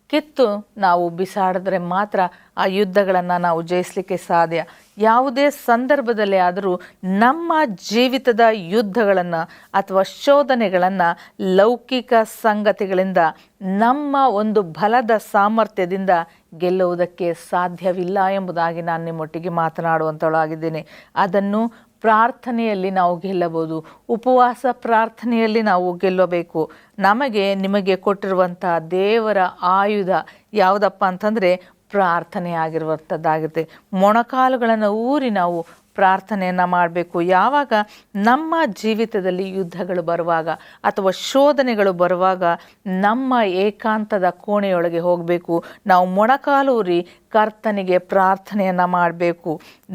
ಕಿತ್ತು ನಾವು ಬಿಸಾಡಿದ್ರೆ ಮಾತ್ರ ಆ ಯುದ್ಧಗಳನ್ನು ನಾವು ಜಯಿಸಲಿಕ್ಕೆ ಸಾಧ್ಯ. ಯಾವುದೇ ಸಂದರ್ಭದಲ್ಲಿ ಆದರೂ ನಮ್ಮ ಜೀವಿತದ ಯುದ್ಧಗಳನ್ನು ಅಥವಾ ಶೋಧನೆಗಳನ್ನು ಲೌಕಿಕ ಸಂಗತಿಗಳಿಂದ, ನಮ್ಮ ಒಂದು ಬಲದ ಸಾಮರ್ಥ್ಯದಿಂದ ಗೆಲ್ಲುವುದಕ್ಕೆ ಸಾಧ್ಯವಿಲ್ಲ ಎಂಬುದಾಗಿ ನಾನು ನಿಮ್ಮೊಟ್ಟಿಗೆ ಮಾತನಾಡುವಂಥಳಾಗಿದ್ದೇನೆ. ಅದನ್ನು ಪ್ರಾರ್ಥನೆಯಲ್ಲಿ ನಾವು ಗೆಲ್ಲಬಹುದು. ಉಪವಾಸ ಪ್ರಾರ್ಥನೆಯಲ್ಲಿ ನಾವು ಗೆಲ್ಲಬೇಕು. ನಿಮಗೆ ಕೊಟ್ಟಿರುವಂಥ ದೇವರ ಆಯುಧ ಯಾವುದಪ್ಪ ಅಂತಂದರೆ ಪ್ರಾರ್ಥನೆ ಆಗಿರುವಂಥದ್ದಾಗಿರುತ್ತೆ. ಮೊಣಕಾಲುಗಳನ್ನು ಊರಿ ನಾವು ಪ್ರಾರ್ಥನೆಯನ್ನು ಮಾಡಬೇಕು. ಯಾವಾಗ ನಮ್ಮ ಜೀವಿತದಲ್ಲಿ ಯುದ್ಧಗಳು ಬರುವಾಗ ಅಥವಾ ಶೋಧನೆಗಳು ಬರುವಾಗ ನಮ್ಮ ಏಕಾಂತದ ಕೋಣೆಯೊಳಗೆ ಹೋಗಬೇಕು. ನಾವು ಮೊಣಕಾಲೂರಿ ಕರ್ತನಿಗೆ ಪ್ರಾರ್ಥನೆಯನ್ನು ಮಾಡಬೇಕು.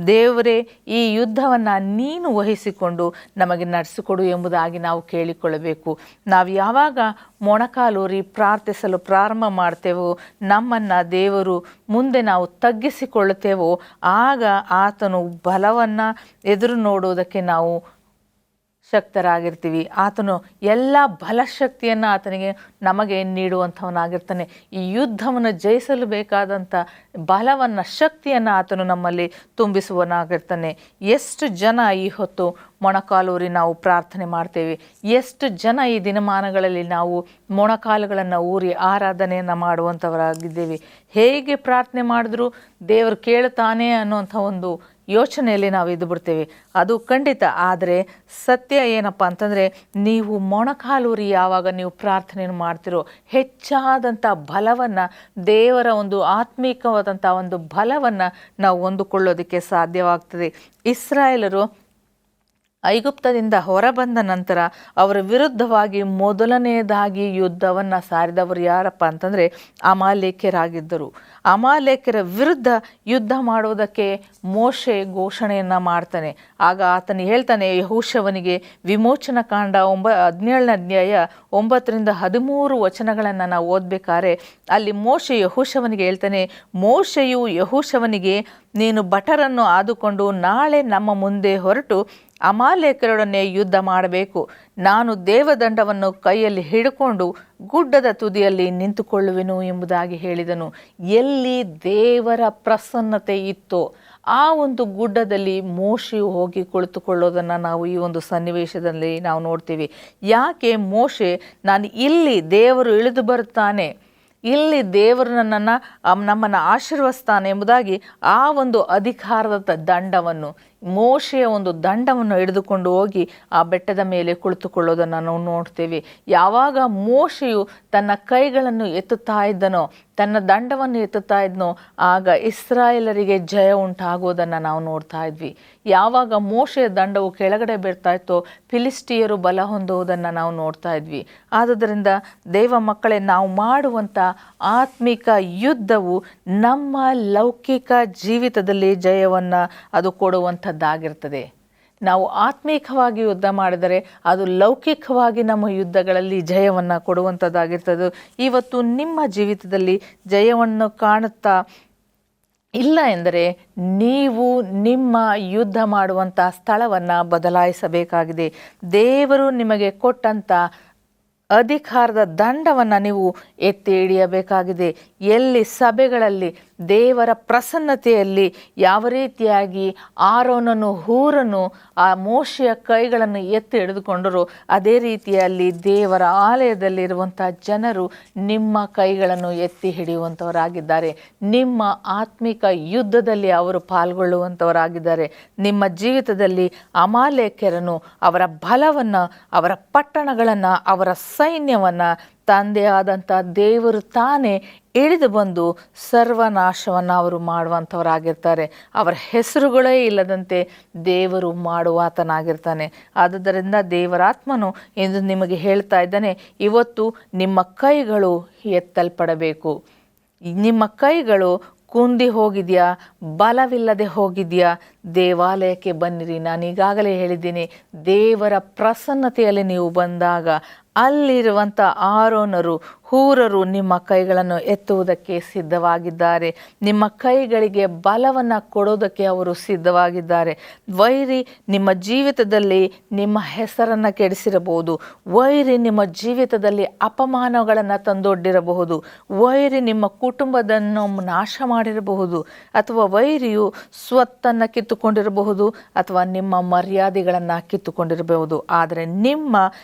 ದೇವರೇ, ಈ ಯುದ್ಧವನ್ನು ನೀನು ವಹಿಸಿಕೊಂಡು ನಮಗೆ ನಡೆಸಿಕೊಡು ಎಂಬುದಾಗಿ ನಾವು ಕೇಳಿಕೊಳ್ಳಬೇಕು. ನಾವು ಯಾವಾಗ ಮೊಣಕಾಲೂರಿ ಪ್ರಾರ್ಥಿಸಲು ಪ್ರಾರಂಭ ಮಾಡ್ತೇವೋ, ನಮ್ಮನ್ನು ದೇವರು ಮುಂದೆ ನಾವು ತಗ್ಗಿಸಿಕೊಳ್ಳುತ್ತೇವೋ, ಆಗ ಆತನು ಬಲವನ್ನು ಎದುರು ನೋಡುವುದಕ್ಕೆ ನಾವು ಶಕ್ತರಾಗಿರ್ತೀವಿ. ಆತನು ಎಲ್ಲ ಬಲಶಕ್ತಿಯನ್ನು ಆತನಿಗೆ ನಮಗೆ ನೀಡುವಂಥವನಾಗಿರ್ತಾನೆ. ಈ ಯುದ್ಧವನ್ನು ಜಯಿಸಲು ಬೇಕಾದಂಥ ಬಲವನ್ನು, ಶಕ್ತಿಯನ್ನು ಆತನು ನಮ್ಮಲ್ಲಿ ತುಂಬಿಸುವನಾಗಿರ್ತಾನೆ. ಎಷ್ಟು ಜನ ಈ ಹೊತ್ತು ಮೊಣಕಾಲೂರಿ ನಾವು ಪ್ರಾರ್ಥನೆ ಮಾಡ್ತೇವೆ? ಎಷ್ಟು ಜನ ಈ ದಿನಮಾನಗಳಲ್ಲಿ ನಾವು ಮೊಣಕಾಲುಗಳನ್ನು ಊರಿ ಆರಾಧನೆಯನ್ನು ಮಾಡುವಂಥವರಾಗಿದ್ದೇವೆ? ಹೇಗೆ ಪ್ರಾರ್ಥನೆ ಮಾಡಿದ್ರೂ ದೇವರು ಕೇಳುತ್ತಾನೆ ಅನ್ನುವಂಥ ಒಂದು ಯೋಚನೆಯಲ್ಲಿ ನಾವು ಇದ್ದು ಬಿಡ್ತೇವೆ. ಅದು ಖಂಡಿತ. ಆದರೆ ಸತ್ಯ ಏನಪ್ಪ ಅಂತಂದರೆ, ನೀವು ಮೊಣಕಾಲೂರಿ ಯಾವಾಗ ನೀವು ಪ್ರಾರ್ಥನೆಯನ್ನು ಮಾಡ್ತಿರೋ, ಹೆಚ್ಚಾದಂಥ ಬಲವನ್ನು, ದೇವರ ಒಂದು ಆತ್ಮೀಕವಾದಂಥ ಒಂದು ಬಲವನ್ನು ನಾವು ಹೊಂದಿಕೊಳ್ಳೋದಕ್ಕೆ ಸಾಧ್ಯವಾಗ್ತದೆ. ಇಸ್ರಾಯೇಲರು ಐಗುಪ್ತದಿಂದ ಹೊರಬಂದ ನಂತರ ಅವರ ವಿರುದ್ಧವಾಗಿ ಮೊದಲನೆಯದಾಗಿ ಯುದ್ಧವನ್ನು ಸಾರಿದವರು ಯಾರಪ್ಪ ಅಂತಂದರೆ ಅಮಾಲೇಕ್ಯರಾಗಿದ್ದರು. ಅಮಾಲೇಕ್ಯರ ವಿರುದ್ಧ ಯುದ್ಧ ಮಾಡುವುದಕ್ಕೆ ಮೋಶೆ ಘೋಷಣೆಯನ್ನು ಮಾಡ್ತಾನೆ. ಆಗ ಆತನು ಹೇಳ್ತಾನೆ, ಯೆಹೋಶುವನಿಗೆ ವಿಮೋಚನ ಕಾಂಡ 17ನೇ ಅಧ್ಯಾಯ 9-13 ವಚನಗಳನ್ನು ನಾವು ಓದಬೇಕಾದ್ರೆ ಅಲ್ಲಿ ಮೋಶೆ ಯೆಹೋಶುವನಿಗೆ ಹೇಳ್ತಾನೆ, ಮೋಶೆಯು ಯೆಹೋಶುವನಿಗೆ, ನೀನು ಭಟರನ್ನು ಆದುಕೊಂಡು ನಾಳೆ ನಮ್ಮ ಮುಂದೆ ಹೊರಟು ಅಮಾಲೇಕರೊಡನೆ ಯುದ್ಧ ಮಾಡಬೇಕು. ನಾನು ದೇವದಂಡವನ್ನು ಕೈಯಲ್ಲಿ ಹಿಡ್ಕೊಂಡು ಗುಡ್ಡದ ತುದಿಯಲ್ಲಿ ನಿಂತುಕೊಳ್ಳುವೆನು ಎಂಬುದಾಗಿ ಹೇಳಿದನು. ಎಲ್ಲಿ ದೇವರ ಪ್ರಸನ್ನತೆ ಇತ್ತೋ ಆ ಒಂದು ಗುಡ್ಡದಲ್ಲಿ ಮೋಶೆಯು ಹೋಗಿ ಕುಳಿತುಕೊಳ್ಳೋದನ್ನು ನಾವು ಈ ಒಂದು ಸನ್ನಿವೇಶದಲ್ಲಿ ನಾವು ನೋಡ್ತೀವಿ. ಯಾಕೆ ಮೋಶೆ, ನಾನು ಇಲ್ಲಿ ದೇವರು ಇಳಿದು ಬರುತ್ತಾನೆ, ಇಲ್ಲಿ ದೇವರು ನಮ್ಮನ್ನು ಆಶೀರ್ವದಿಸ್ತಾನೆ ಎಂಬುದಾಗಿ ಆ ಒಂದು ಅಧಿಕಾರದ ದಂಡವನ್ನು, ಮೋಶೆಯ ಒಂದು ದಂಡವನ್ನು ಹಿಡಿದುಕೊಂಡು ಹೋಗಿ ಆ ಬೆಟ್ಟದ ಮೇಲೆ ಕುಳಿತುಕೊಳ್ಳೋದನ್ನು ನಾವು ನೋಡ್ತೇವೆ. ಯಾವಾಗ ಮೋಶೆಯು ತನ್ನ ಕೈಗಳನ್ನು ಎತ್ತುತ್ತಾ ಇದ್ದನೋ, ತನ್ನ ದಂಡವನ್ನು ಎತ್ತುತ್ತಾ ಇದ್ನೋ, ಆಗ ಇಸ್ರಾಯೇಲರಿಗೆ ಜಯ ಉಂಟಾಗೋದನ್ನು ನಾವು ನೋಡ್ತಾ ಇದ್ವಿ. ಯಾವಾಗ ಮೋಶೆಯ ದಂಡವು ಕೆಳಗಡೆ ಬೀಳ್ತಾ ಇತ್ತೋ, ಫಿಲಿಸ್ಟಿಯರು ಬಲ ಹೊಂದುವುದನ್ನು ನಾವು ನೋಡ್ತಾ ಇದ್ವಿ. ಆದುದರಿಂದ ದೇವ ಮಕ್ಕಳೇ, ನಾವು ಮಾಡುವಂಥ ಆತ್ಮಿಕ ಯುದ್ಧವು ನಮ್ಮ ಲೌಕಿಕ ಜೀವಿತದಲ್ಲಿ ಜಯವನ್ನು ಅದು ಕೊಡುವಂಥದ್ದಾಗಿರ್ತದೆ. ನಾವು ಆತ್ಮೀಕವಾಗಿ ಯುದ್ಧ ಮಾಡಿದರೆ ಅದು ಲೌಕಿಕವಾಗಿ ನಮ್ಮ ಯುದ್ಧಗಳಲ್ಲಿ ಜಯವನ್ನು ಕೊಡುವಂಥದ್ದಾಗಿರ್ತದೆ. ಇವತ್ತು ನಿಮ್ಮ ಜೀವಿತದಲ್ಲಿ ಜಯವನ್ನು ಕಾಣುತ್ತಾ ಇಲ್ಲ ಎಂದರೆ ನೀವು ನಿಮ್ಮ ಯುದ್ಧ ಮಾಡುವಂಥ ಸ್ಥಳವನ್ನು ಬದಲಾಯಿಸಬೇಕಾಗಿದೆ. ದೇವರು ನಿಮಗೆ ಕೊಟ್ಟಂಥ ಅಧಿಕಾರದ ದಂಡವನ್ನು ನೀವು ಎತ್ತಿ ಹಿಡಿಯಬೇಕಾಗಿದೆ. ಎಲ್ಲಿ ಸಭೆಗಳಲ್ಲಿ ದೇವರ ಪ್ರಸನ್ನತೆಯಲ್ಲಿ ಯಾವ ರೀತಿಯಾಗಿ ಆರೋನನು ಹೂರನು ಆ ಮೋಶೆಯ ಕೈಗಳನ್ನು ಎತ್ತಿ ಹಿಡಿದುಕೊಂಡರು, ಅದೇ ರೀತಿಯಲ್ಲಿ ದೇವರ ಆಲಯದಲ್ಲಿರುವಂಥ ಜನರು ನಿಮ್ಮ ಕೈಗಳನ್ನು ಎತ್ತಿ ಹಿಡಿಯುವಂಥವರಾಗಿದ್ದಾರೆ. ನಿಮ್ಮ ಆತ್ಮಿಕ ಯುದ್ಧದಲ್ಲಿ ಅವರು ಪಾಲ್ಗೊಳ್ಳುವಂಥವರಾಗಿದ್ದಾರೆ. ನಿಮ್ಮ ಜೀವಿತದಲ್ಲಿ ಅಮಾಲೇಕ್ಯರನ್ನು, ಅವರ ಬಲವನ್ನು, ಅವರ ಪಟ್ಟಣಗಳನ್ನು, ಅವರ ಸೈನ್ಯವನ್ನು ತಂದೆಯಾದಂಥ ದೇವರು ತಾನೇ ಇಳಿದು ಬಂದು ಸರ್ವನಾಶವನ್ನು ಅವರು ಮಾಡುವಂಥವರಾಗಿರ್ತಾರೆ. ಅವರ ಹೆಸರುಗಳೇ ಇಲ್ಲದಂತೆ ದೇವರು ಮಾಡುವಾತನಾಗಿರ್ತಾನೆ. ಆದುದರಿಂದ ದೇವರಾತ್ಮನು ಎಂದು ನಿಮಗೆ ಹೇಳ್ತಾ ಇದ್ದಾನೆ, ಇವತ್ತು ನಿಮ್ಮ ಕೈಗಳು ಎತ್ತಲ್ಪಡಬೇಕು. ನಿಮ್ಮ ಕೈಗಳು ಕುಂದಿ ಹೋಗಿದೆಯಾ, ಬಲವಿಲ್ಲದೆ ಹೋಗಿದೆಯಾ, ದೇವಾಲಯಕ್ಕೆ ಬನ್ನಿರಿ. ನಾನು ಈಗಾಗಲೇ ಹೇಳಿದ್ದೀನಿ, ದೇವರ ಪ್ರಸನ್ನತೆಯಲ್ಲಿ ನೀವು ಬಂದಾಗ ಅಲ್ಲಿರುವಂಥ ಆರೋನರು, ಹೂರರು ನಿಮ್ಮ ಕೈಗಳನ್ನು ಎತ್ತುವುದಕ್ಕೆ ಸಿದ್ಧವಾಗಿದ್ದಾರೆ. ನಿಮ್ಮ ಕೈಗಳಿಗೆ ಬಲವನ್ನು ಕೊಡೋದಕ್ಕೆ ಅವರು ಸಿದ್ಧವಾಗಿದ್ದಾರೆ. ವೈರಿ ನಿಮ್ಮ ಜೀವಿತದಲ್ಲಿ ನಿಮ್ಮ ಹೆಸರನ್ನು ಕೆಡಿಸಿರಬಹುದು. ವೈರಿ ನಿಮ್ಮ ಜೀವಿತದಲ್ಲಿ ಅಪಮಾನಗಳನ್ನು ತಂದೊಡ್ಡಿರಬಹುದು. ವೈರಿ ನಿಮ್ಮ ಕುಟುಂಬದನ್ನು ನಾಶ ಮಾಡಿರಬಹುದು. ಅಥವಾ ವೈರಿಯು ಸ್ವತ್ತನ್ನು ಕಿತ್ತುಕೊಂಡಿರಬಹುದು, ಅಥವಾ ನಿಮ್ಮ ಮರ್ಯಾದೆಗಳನ್ನು ಕಿತ್ತುಕೊಂಡಿರಬಹುದು. ಆದರೆ ನಿಮ್ಮ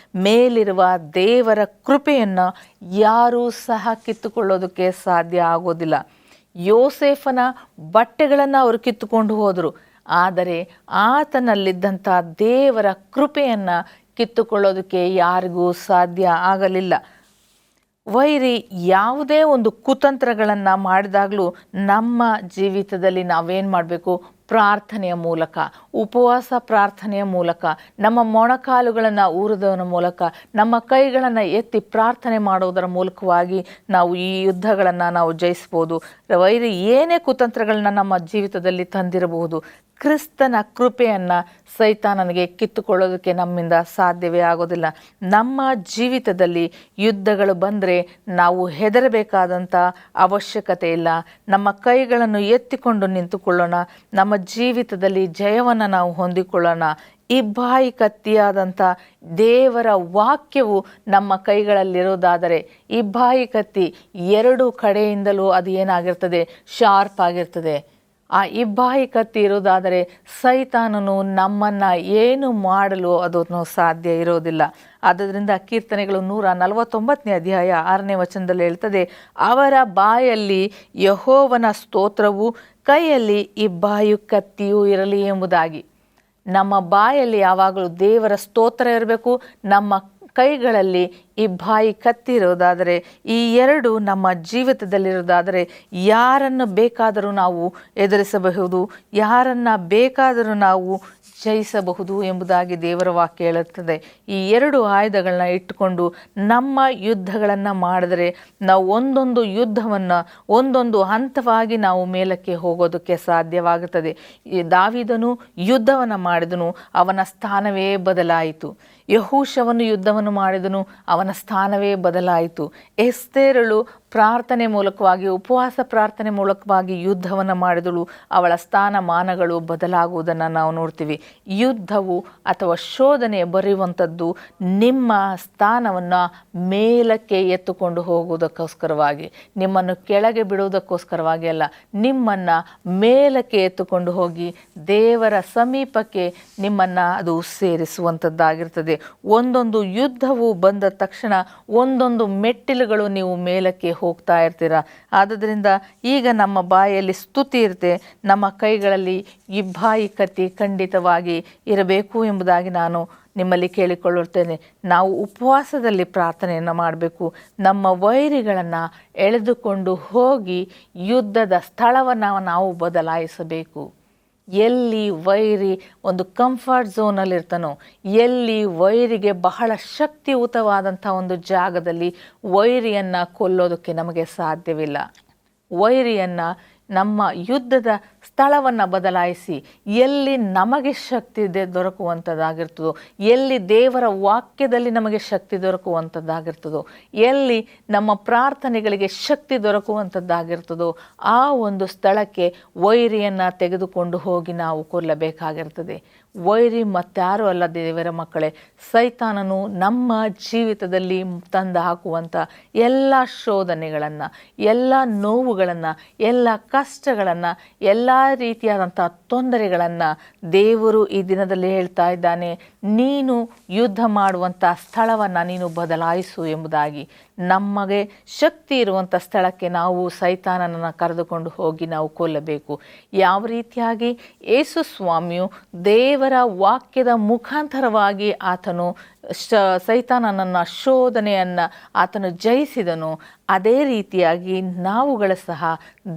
ಮೇಲಿರುವ ದೇವರ ಕೃಪೆಯನ್ನು ಯಾರೂ ಸಹ ಕಿತ್ತುಕೊಳ್ಳೋದಕ್ಕೆ ಸಾಧ್ಯ ಆಗೋದಿಲ್ಲ. ಯೋಸೇಫನ ಬಟ್ಟೆಗಳನ್ನು ಅವರು ಕಿತ್ತುಕೊಂಡು ಹೋದರು, ಆದರೆ ಆತನಲ್ಲಿದ್ದಂಥ ದೇವರ ಕೃಪೆಯನ್ನು ಕಿತ್ತುಕೊಳ್ಳೋದಕ್ಕೆ ಯಾರಿಗೂ ಸಾಧ್ಯ ಆಗಲಿಲ್ಲ. ವೈರಿ ಯಾವುದೇ ಒಂದು ಕುತಂತ್ರಗಳನ್ನು ಮಾಡಿದಾಗಲೂ ನಮ್ಮ ಜೀವಿತದಲ್ಲಿ ನಾವೇನು ಮಾಡಬೇಕು? ಪ್ರಾರ್ಥನೆಯ ಮೂಲಕ, ಉಪವಾಸ ಪ್ರಾರ್ಥನೆಯ ಮೂಲಕ, ನಮ್ಮ ಮೊಣಕಾಲುಗಳನ್ನು ಊರುವುದರ ಮೂಲಕ, ನಮ್ಮ ಕೈಗಳನ್ನು ಎತ್ತಿ ಪ್ರಾರ್ಥನೆ ಮಾಡುವುದರ ಮೂಲಕವಾಗಿ ನಾವು ಈ ಯುದ್ಧಗಳನ್ನು ನಾವು ಜಯಿಸ್ಬೋದು. ವೈರಿ ಏನೇ ಕುತಂತ್ರಗಳನ್ನ ನಮ್ಮ ಜೀವಿತದಲ್ಲಿ ತಂದಿರಬಹುದು, ಕ್ರಿಸ್ತನ ಕೃಪೆಯನ್ನು ಸೈತಾನನಿಗೆ ಕಿತ್ತುಕೊಳ್ಳೋದಕ್ಕೆ ನಮ್ಮಿಂದ ಸಾಧ್ಯವೇ ಆಗೋದಿಲ್ಲ. ನಮ್ಮ ಜೀವಿತದಲ್ಲಿ ಯುದ್ಧಗಳು ಬಂದರೆ ನಾವು ಹೆದರಬೇಕಾದಂಥ ಅವಶ್ಯಕತೆ ಇಲ್ಲ. ನಮ್ಮ ಕೈಗಳನ್ನು ಎತ್ತಿಕೊಂಡು ನಿಂತುಕೊಳ್ಳೋಣ. ನಮ್ಮ ಜೀವಿತದಲ್ಲಿ ಜಯವನ್ನು ನಾವು ಹೊಂದಿಕೊಳ್ಳೋಣ. ಇಬ್ಬಾಯಿ ಕತ್ತಿಯಾದಂಥ ದೇವರ ವಾಕ್ಯವು ನಮ್ಮ ಕೈಗಳಲ್ಲಿರೋದಾದರೆ, ಇಬ್ಬಾಯಿ ಕತ್ತಿ ಎರಡು ಕಡೆಯಿಂದಲೂ ಅದು ಏನಾಗಿರ್ತದೆ, ಶಾರ್ಪ್ ಆಗಿರ್ತದೆ. ಆ ಇಬ್ಬಾಯಿ ಕತ್ತಿ ಇರೋದಾದರೆ ಸೈತಾನನು ನಮ್ಮನ್ನು ಏನು ಮಾಡಲು ಅದನ್ನು ಸಾಧ್ಯ ಇರೋದಿಲ್ಲ. ಆದ್ದರಿಂದ ಕೀರ್ತನೆಗಳು 149ನೇ ಅಧ್ಯಾಯ 6ನೇ ವಚನದಲ್ಲಿ ಹೇಳ್ತದೆ, ಅವರ ಬಾಯಲ್ಲಿ ಯೆಹೋವನ ಸ್ತೋತ್ರವು, ಕೈಯಲ್ಲಿ ಇಬ್ಬಾಯಿ ಕತ್ತಿಯೂ ಇರಲಿ ಎಂಬುದಾಗಿ. ನಮ್ಮ ಬಾಯಲ್ಲಿ ಯಾವಾಗಲೂ ದೇವರ ಸ್ತೋತ್ರ ಇರಬೇಕು. ನಮ್ಮ ಕೈಗಳಲ್ಲಿ ಇಬ್ಬಾಯಿ ಕತ್ತಿ ಇರೋದಾದರೆ, ಈ ಎರಡು ನಮ್ಮ ಜೀವಿತದಲ್ಲಿರೋದಾದರೆ ಯಾರನ್ನು ಬೇಕಾದರೂ ನಾವು ಎದುರಿಸಬಹುದು, ಯಾರನ್ನು ಬೇಕಾದರೂ ನಾವು ಜಯಿಸಬಹುದು ಎಂಬುದಾಗಿ ದೇವರ ವಾಕ್ಯ ಹೇಳುತ್ತದೆ. ಈ ಎರಡು ಆಯುಧಗಳನ್ನ ಇಟ್ಟುಕೊಂಡು ನಮ್ಮ ಯುದ್ಧಗಳನ್ನು ಮಾಡಿದರೆ ನಾವು ಒಂದೊಂದು ಯುದ್ಧವನ್ನು ಒಂದೊಂದು ಹಂತವಾಗಿ ನಾವು ಮೇಲಕ್ಕೆ ಹೋಗೋದಕ್ಕೆ ಸಾಧ್ಯವಾಗುತ್ತದೆ. ಈ ದಾವೀದನು ಯುದ್ಧವನ್ನು ಮಾಡಿದನು, ಅವನ ಸ್ಥಾನವೇ ಬದಲಾಯಿತು. ಯೆಹೋಶುವನು ಯುದ್ಧವನ್ನು ಮಾಡಿದನು, ಅವನ ಸ್ಥಾನವೇ ಬದಲಾಯಿತು. ಎಸ್ತೇರಳು ಪ್ರಾರ್ಥನೆ ಮೂಲಕವಾಗಿ, ಉಪವಾಸ ಪ್ರಾರ್ಥನೆ ಮೂಲಕವಾಗಿ ಯುದ್ಧವನ್ನು ಮಾಡಿದಳು, ಅವಳ ಸ್ಥಾನಮಾನಗಳು ಬದಲಾಗುವುದನ್ನು ನಾವು ನೋಡ್ತೀವಿ. ಯುದ್ಧವು ಅಥವಾ ಶೋಧನೆ ಬರೆಯುವಂಥದ್ದು ನಿಮ್ಮ ಸ್ಥಾನವನ್ನು ಮೇಲಕ್ಕೆ ಎತ್ತುಕೊಂಡು ಹೋಗುವುದಕ್ಕೋಸ್ಕರವಾಗಿ, ನಿಮ್ಮನ್ನು ಕೆಳಗೆ ಬಿಡುವುದಕ್ಕೋಸ್ಕರವಾಗಿ ಅಲ್ಲ, ನಿಮ್ಮನ್ನು ಮೇಲಕ್ಕೆ ಎತ್ತುಕೊಂಡು ಹೋಗಿ ದೇವರ ಸಮೀಪಕ್ಕೆ ನಿಮ್ಮನ್ನು ಅದು ಸೇರಿಸುವಂಥದ್ದಾಗಿರ್ತದೆ. ಒಂದೊಂದು ಯುದ್ಧವು ಬಂದ ತಕ್ಷಣ ಒಂದೊಂದು ಮೆಟ್ಟಿಲುಗಳು ನೀವು ಮೇಲಕ್ಕೆ ಹೋಗ್ತಾ ಇರ್ತೀರ. ಆದ್ದರಿಂದ ಈಗ ನಮ್ಮ ಬಾಯಲ್ಲಿ ಸ್ತುತಿ ಇರುತ್ತೆ, ನಮ್ಮ ಕೈಗಳಲ್ಲಿ ಇಬ್ಬಾಯಿ ಕತ್ತಿ ಖಂಡಿತವಾಗಿ ಇರಬೇಕು ಎಂಬುದಾಗಿ ನಾನು ನಿಮ್ಮಲ್ಲಿ ಕೇಳಿಕೊಳ್ಳುತ್ತೇನೆ. ನಾವು ಉಪವಾಸದಲ್ಲಿ ಪ್ರಾರ್ಥನೆಯನ್ನು ಮಾಡಬೇಕು. ನಮ್ಮ ವೈರಿಗಳನ್ನು ಎಳೆದುಕೊಂಡು ಹೋಗಿ ಯುದ್ಧದ ಸ್ಥಳವನ್ನು ನಾವು ಬದಲಾಯಿಸಬೇಕು. ಎಲ್ಲಿ ವೈರಿ ಒಂದು ಕಂಫರ್ಟ್ ಝೋನಲ್ಲಿರ್ತಾನೋ, ಎಲ್ಲಿ ವೈರಿಗೆ ಬಹಳ ಶಕ್ತಿಯುತವಾದಂಥ ಒಂದು ಜಾಗದಲ್ಲಿ ವೈರಿಯನ್ನು ಕೊಲ್ಲೋದಕ್ಕೆ ನಮಗೆ ಸಾಧ್ಯವಿಲ್ಲ. ವೈರಿಯನ್ನು ನಮ್ಮ ಯುದ್ಧದ ಸ್ಥಳವನ್ನು ಬದಲಾಯಿಸಿ ಎಲ್ಲಿ ನಮಗೆ ಶಕ್ತಿ ದೊರಕುವಂಥದ್ದಾಗಿರ್ತದೋ, ಎಲ್ಲಿ ದೇವರ ವಾಕ್ಯದಲ್ಲಿ ನಮಗೆ ಶಕ್ತಿ ದೊರಕುವಂಥದ್ದಾಗಿರ್ತದೋ, ಎಲ್ಲಿ ನಮ್ಮ ಪ್ರಾರ್ಥನೆಗಳಿಗೆ ಶಕ್ತಿ ದೊರಕುವಂಥದ್ದಾಗಿರ್ತದೋ ಆ ಒಂದು ಸ್ಥಳಕ್ಕೆ ವೈರಿಯನ್ನು ತೆಗೆದುಕೊಂಡು ಹೋಗಿ ನಾವು ಕೊಲ್ಲಬೇಕಾಗಿರ್ತದೆ. ವೈರಿ ಮತ್ತಾರೂ ಅಲ್ಲ ದೇವರ ಮಕ್ಕಳೇ, ಸೈತಾನನು ನಮ್ಮ ಜೀವಿತದಲ್ಲಿ ತಂದು ಹಾಕುವಂಥ ಎಲ್ಲ ಶೋಧನೆಗಳನ್ನು, ಎಲ್ಲ ನೋವುಗಳನ್ನು, ಎಲ್ಲ ಕಷ್ಟಗಳನ್ನು, ಎಲ್ಲ ರೀತಿಯಾದಂಥ ತೊಂದರೆಗಳನ್ನು ದೇವರು ಈ ದಿನದಲ್ಲಿ ಹೇಳ್ತಾ ಇದ್ದಾನೆ, ನೀನು ಯುದ್ಧ ಮಾಡುವಂಥ ಸ್ಥಳವನ್ನು ನೀನು ಬದಲಾಯಿಸು ಎಂಬುದಾಗಿ. ನಮಗೆ ಶಕ್ತಿ ಇರುವಂಥ ಸ್ಥಳಕ್ಕೆ ನಾವು ಸೈತಾನನನ್ನು ಕರೆದುಕೊಂಡು ಹೋಗಿ ನಾವು ಕೊಲ್ಲಬೇಕು. ಯಾವ ರೀತಿಯಾಗಿ ಯೇಸು ಸ್ವಾಮಿಯು ದೇವರ ವಾಕ್ಯದ ಮುಖಾಂತರವಾಗಿ ಆತನು ಸೈತಾನನನ್ನು ಶೋಧನೆಯನ್ನು ಆತನು ಜಯಿಸಿದನು, ಅದೇ ರೀತಿಯಾಗಿ ನಾವುಗಳು ಸಹ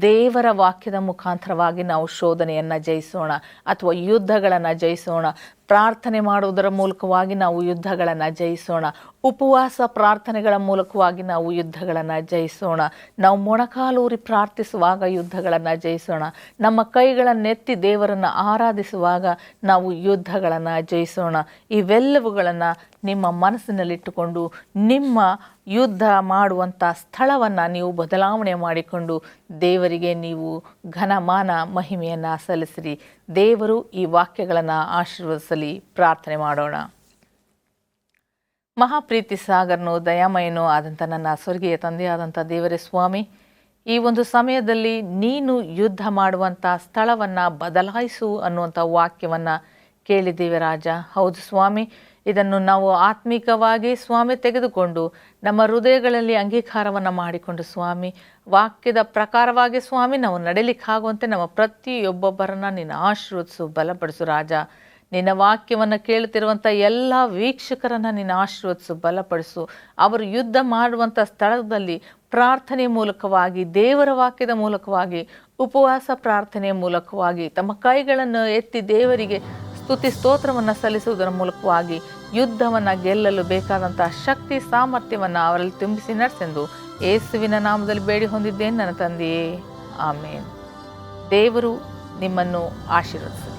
ದೇವರ ವಾಕ್ಯದ ಮುಖಾಂತರವಾಗಿ ನಾವು ಶೋಧನೆಯನ್ನು ಜಯಿಸೋಣ ಅಥವಾ ಯುದ್ಧಗಳನ್ನು ಜಯಿಸೋಣ. ಪ್ರಾರ್ಥನೆ ಮಾಡುವುದರ ಮೂಲಕವಾಗಿ ನಾವು ಯುದ್ಧಗಳನ್ನು ಜಯಿಸೋಣ. ಉಪವಾಸ ಪ್ರಾರ್ಥನೆಗಳ ಮೂಲಕವಾಗಿ ನಾವು ಯುದ್ಧಗಳನ್ನು ಜಯಿಸೋಣ. ನಾವು ಮೊಣಕಾಲೂರಿ ಪ್ರಾರ್ಥಿಸುವಾಗ ಯುದ್ಧಗಳನ್ನು ಜಯಿಸೋಣ. ನಮ್ಮ ಕೈಗಳನ್ನೆತ್ತಿ ದೇವರನ್ನು ಆರಾಧಿಸುವಾಗ ನಾವು ಯುದ್ಧಗಳನ್ನು ಜಯಿಸೋಣ. ಇವೆಲ್ಲವುಗಳನ್ನು ನಿಮ್ಮ ಮನಸ್ಸಿನಲ್ಲಿಟ್ಟುಕೊಂಡು ನಿಮ್ಮ ಯುದ್ಧ ಮಾಡುವಂಥ ಸ್ಥಳವನ್ನು ನೀವು ಬದಲಾವಣೆ ಮಾಡಿಕೊಂಡು ದೇವರಿಗೆ ನೀವು ಘನಮಾನ ಮಹಿಮೆಯನ್ನು ಸಲ್ಲಿಸಿರಿ. ದೇವರು ಈ ವಾಕ್ಯಗಳನ್ನು ಆಶೀರ್ವದಿಸಲಿ. ಪ್ರಾರ್ಥನೆ ಮಾಡೋಣ. ಮಹಾಪ್ರೀತಿ ಸಾಗರನು ದಯಾಮಯನೂ ಆದಂಥ ನನ್ನ ಸ್ವರ್ಗೀಯ ತಂದೆಯಾದಂಥ ದೇವರೇ ಸ್ವಾಮಿ, ಈ ಒಂದು ಸಮಯದಲ್ಲಿ ನೀನು ಯುದ್ಧ ಮಾಡುವಂಥ ಸ್ಥಳವನ್ನು ಬದಲಾಯಿಸು ಅನ್ನುವಂಥ ವಾಕ್ಯವನ್ನು ಕೇಳಿದ್ದೀವಿ ರಾಜ. ಹೌದು ಸ್ವಾಮಿ, ಇದನ್ನು ನಾವು ಆತ್ಮಿಕವಾಗಿ ಸ್ವಾಮಿ ತೆಗೆದುಕೊಂಡು ನಮ್ಮ ಹೃದಯಗಳಲ್ಲಿ ಅಂಗೀಕಾರವನ್ನು ಮಾಡಿಕೊಂಡು ಸ್ವಾಮಿ ವಾಕ್ಯದ ಪ್ರಕಾರವಾಗಿ ಸ್ವಾಮಿ ನಾವು ನಡೀಲಿಕ್ಕಾಗುವಂತೆ ನಮ್ಮ ಪ್ರತಿಯೊಬ್ಬೊಬ್ಬರನ್ನು ನೀನು ಆಶೀರ್ವದಿಸು, ಬಲಪಡಿಸು ರಾಜ. ನಿನ್ನ ವಾಕ್ಯವನ್ನು ಕೇಳುತ್ತಿರುವಂಥ ಎಲ್ಲ ವೀಕ್ಷಕರನ್ನು ನೀನು ಆಶೀರ್ವದಿಸು, ಬಲಪಡಿಸು. ಅವರು ಯುದ್ಧ ಮಾಡುವಂಥ ಸ್ಥಳದಲ್ಲಿ ಪ್ರಾರ್ಥನೆ ಮೂಲಕವಾಗಿ, ದೇವರ ವಾಕ್ಯದ ಮೂಲಕವಾಗಿ, ಉಪವಾಸ ಪ್ರಾರ್ಥನೆಯ ಮೂಲಕವಾಗಿ ತಮ್ಮ ಕೈಗಳನ್ನು ಎತ್ತಿ ದೇವರಿಗೆ ಸ್ತುತಿ ಸ್ತೋತ್ರವನ್ನು ಸಲ್ಲಿಸುವುದರ ಮೂಲಕವಾಗಿ ಯುದ್ಧವನ್ನು ಗೆಲ್ಲಲು ಬೇಕಾದಂಥ ಶಕ್ತಿ ಸಾಮರ್ಥ್ಯವನ್ನು ಅವರಲ್ಲಿ ತುಂಬಿಸಿ ನಡೆಸೆಂದು ಯೇಸುವಿನ ನಾಮದಲ್ಲಿ ಬೇಡಿ ಹೊಂದಿದ್ದೇನೆ ನನ್ನ ತಂದೆಯೇ, ಆಮೇನ್. ದೇವರು ನಿಮ್ಮನ್ನು ಆಶೀರ್ವದಿಸಲಿ.